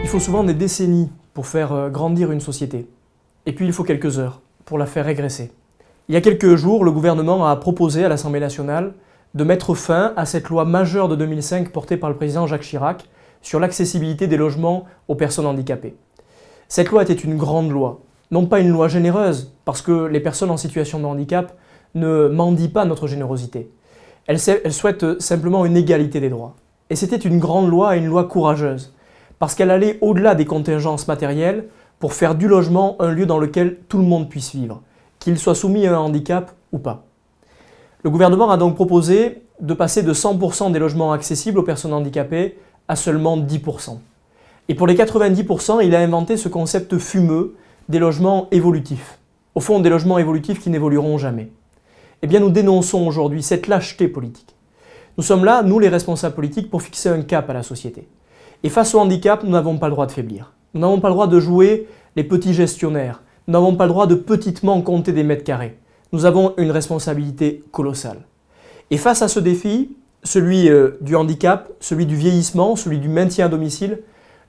Il faut souvent des décennies pour faire grandir une société. Et puis il faut quelques heures pour la faire régresser. Il y a quelques jours, le gouvernement a proposé à l'Assemblée nationale de mettre fin à cette loi majeure de 2005 portée par le président Jacques Chirac sur l'accessibilité des logements aux personnes handicapées. Cette loi était une grande loi, non pas une loi généreuse, parce que les personnes en situation de handicap ne mendient pas notre générosité. Elles souhaitent simplement une égalité des droits. Et c'était une grande loi et une loi courageuse, parce qu'elle allait au-delà des contingences matérielles pour faire du logement un lieu dans lequel tout le monde puisse vivre, qu'il soit soumis à un handicap ou pas. Le gouvernement a donc proposé de passer de 100% des logements accessibles aux personnes handicapées à seulement 10%. Et pour les 90%, il a inventé ce concept fumeux des logements évolutifs. Au fond, des logements évolutifs qui n'évolueront jamais. Eh bien, nous dénonçons aujourd'hui cette lâcheté politique. Nous sommes là, nous les responsables politiques, pour fixer un cap à la société. Et face au handicap, nous n'avons pas le droit de faiblir. Nous n'avons pas le droit de jouer les petits gestionnaires. Nous n'avons pas le droit de petitement compter des mètres carrés. Nous avons une responsabilité colossale. Et face à ce défi, celui du handicap, celui du vieillissement, celui du maintien à domicile,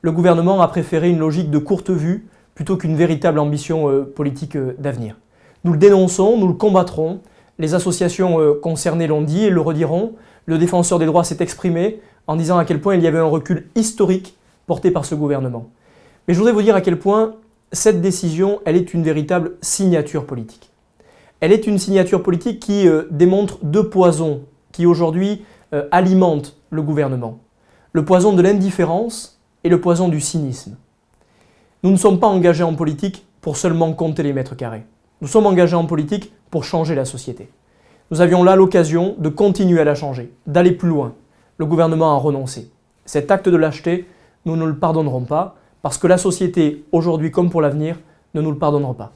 le gouvernement a préféré une logique de courte vue plutôt qu'une véritable ambition politique d'avenir. Nous le dénonçons, nous le combattrons. Les associations concernées l'ont dit et le rediront. Le défenseur des droits s'est exprimé en disant à quel point il y avait un recul historique porté par ce gouvernement. Mais je voudrais vous dire à quel point cette décision, elle est une véritable signature politique. Elle est une signature politique qui démontre deux poisons qui aujourd'hui alimentent le gouvernement. Le poison de l'indifférence et le poison du cynisme. Nous ne sommes pas engagés en politique pour seulement compter les mètres carrés. Nous sommes engagés en politique pour changer la société. Nous avions là l'occasion de continuer à la changer, d'aller plus loin. Le gouvernement a renoncé. Cet acte de lâcheté, nous ne le pardonnerons pas, parce que la société, aujourd'hui comme pour l'avenir, ne nous le pardonnera pas.